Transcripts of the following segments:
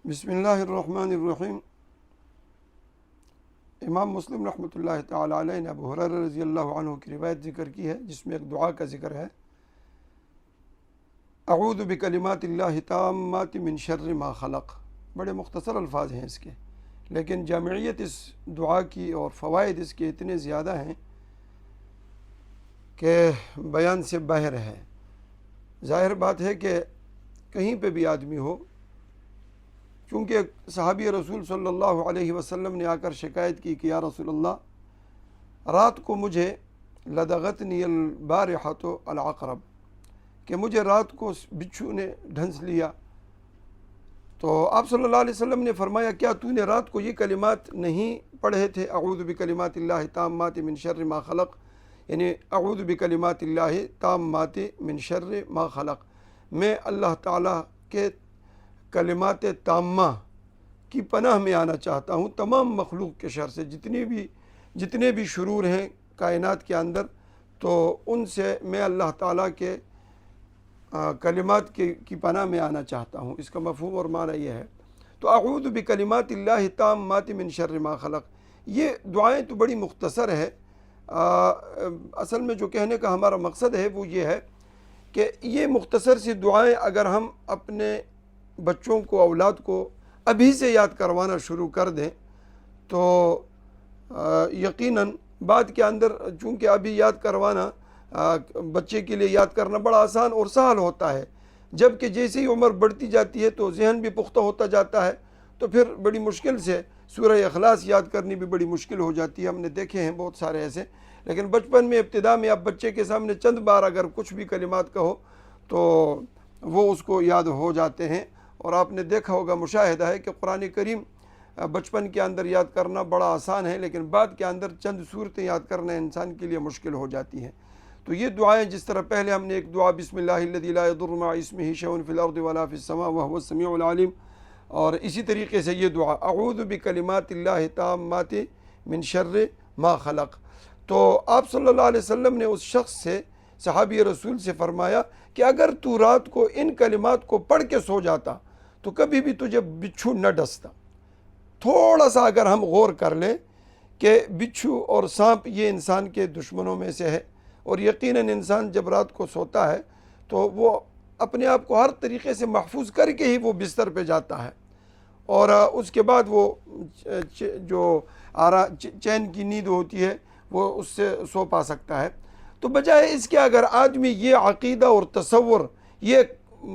بسم اللہ الرحمن الرحیم۔ امام مسلم رحمۃ اللہ تعالی علیہ نے ابو ہریرہ رضی اللہ عنہ کی روایت ذکر کی ہے، جس میں ایک دعا کا ذکر ہے، اعوذ بکلمات اللہ التامات من شر ما خلق۔ بڑے مختصر الفاظ ہیں اس کے، لیکن جامعیت اس دعا کی اور فوائد اس کے اتنے زیادہ ہیں کہ بیان سے باہر ہے۔ ظاہر بات ہے کہ کہیں پہ بھی آدمی ہو، چونکہ صحابی رسول صلی اللہ علیہ وسلم نے آ کر شکایت کی کہ یا رسول اللہ، رات کو مجھے لدغتنی البارحۃ العقرب، کہ مجھے رات کو بچھو نے ڈھنس لیا۔ تو آپ صلی اللہ علیہ وسلم نے فرمایا، کیا تو نے رات کو یہ کلمات نہیں پڑھے تھے؟ اعوذ بکلمات اللہ التامات من شر ما خلق، یعنی اعوذ بکلمات اللہ التامات من شر ما خلق، میں اللہ تعالیٰ کے کلمات تامہ کی پناہ میں آنا چاہتا ہوں تمام مخلوق کے شر سے، جتنے بھی شرور ہیں کائنات کے اندر، تو ان سے میں اللہ تعالیٰ کے کلمات کی پناہ میں آنا چاہتا ہوں۔ اس کا مفہوم اور معنی یہ ہے۔ تو اعوذ بکلمات اللہ التامات من شر ما خلق، یہ دعائیں تو بڑی مختصر ہے۔ اصل میں جو کہنے کا ہمارا مقصد ہے وہ یہ ہے کہ یہ مختصر سی دعائیں اگر ہم اپنے بچوں کو، اولاد کو ابھی سے یاد کروانا شروع کر دیں تو یقیناً بعد کے اندر، چونکہ ابھی یاد کروانا بچے کے لیے یاد کرنا بڑا آسان اور سہل ہوتا ہے، جبکہ جیسے ہی عمر بڑھتی جاتی ہے تو ذہن بھی پختہ ہوتا جاتا ہے، تو پھر بڑی مشکل سے سورہ اخلاص یاد کرنی بھی بڑی مشکل ہو جاتی ہے۔ ہم نے دیکھے ہیں بہت سارے ایسے، لیکن بچپن میں ابتدا میں اب بچے کے سامنے چند بار اگر کچھ بھی کلمات کہو تو وہ اس کو یاد ہو جاتے ہیں۔ اور آپ نے دیکھا ہوگا، مشاہدہ ہے کہ قرآن کریم بچپن کے اندر یاد کرنا بڑا آسان ہے، لیکن بعد کے اندر چند صورتیں یاد کرنا انسان کے لیے مشکل ہو جاتی ہیں۔ تو یہ دعائیں، جس طرح پہلے ہم نے ایک دعا بسم اللہ الذی لا یضر مع اسمہ شیء فی الارض ولا فی السماء وهو السمیع العلیم، اور اسی طریقے سے یہ دعا اعوذ بکلمات اللہ التامات من شر ما خلق۔ تو آپ صلی اللہ علیہ وسلم نے اس شخص سے، صحابی رسول سے فرمایا کہ اگر تو رات کو ان کلمات کو پڑھ کے سو جاتا تو کبھی بھی تجھے بچھو نہ ڈستا۔ تھوڑا سا اگر ہم غور کر لیں کہ بچھو اور سانپ یہ انسان کے دشمنوں میں سے ہے، اور یقیناً انسان جب رات کو سوتا ہے تو وہ اپنے آپ کو ہر طریقے سے محفوظ کر کے ہی وہ بستر پہ جاتا ہے، اور اس کے بعد وہ جو چین کی نیند ہوتی ہے وہ اس سے سو پا سکتا ہے۔ تو بجائے اس کے اگر آدمی یہ عقیدہ اور تصور، یہ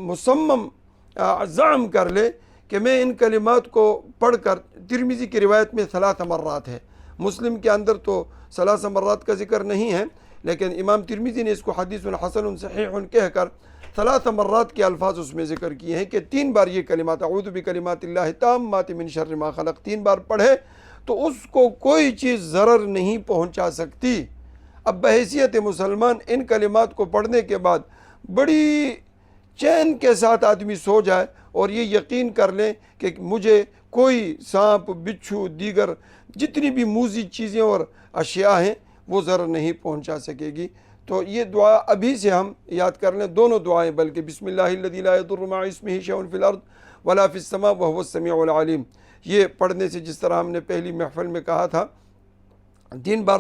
مصمم زعم کر لے کہ میں ان کلمات کو پڑھ کر، ترمذی کی روایت میں 3 مرات ہے، مسلم کے اندر تو 3 مرات کا ذکر نہیں ہے، لیکن امام ترمذی نے اس کو حدیث حسن صحیح کہہ کر 3 مرات کے الفاظ اس میں ذکر کیے ہیں کہ 3 بار یہ کلمات اعوذ بکلمات اللہ التامات من شر ما خلق 3 بار پڑھے تو اس کو کوئی چیز ضرر نہیں پہنچا سکتی۔ اب بحیثیت مسلمان ان کلمات کو پڑھنے کے بعد بڑی چین کے ساتھ آدمی سو جائے اور یہ یقین کر لیں کہ مجھے کوئی سانپ، بچھو، دیگر جتنی بھی موذی چیزیں اور اشیاء ہیں وہ ضرر نہیں پہنچا سکے گی۔ تو یہ دعا ابھی سے ہم یاد کر لیں، دونوں دعائیں، بلکہ بسم اللہ الذی لا یضر مع اسمہ شیء فی الارض ولا فی السماء وهو السمیع العلیم، یہ پڑھنے سے جس طرح ہم نے پہلی محفل میں کہا تھا 3 بار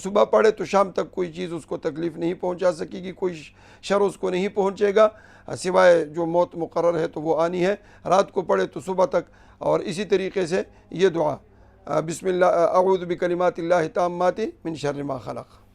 صبح پڑھے تو شام تک کوئی چیز اس کو تکلیف نہیں پہنچا سکے گی، کوئی شر اس کو نہیں پہنچے گا، سوائے جو موت مقرر ہے تو وہ آنی ہے۔ رات کو پڑھے تو صبح تک، اور اسی طریقے سے یہ دعا بسم اللہ اعوذ بکلمات اللہ التامات من شر ما خلق۔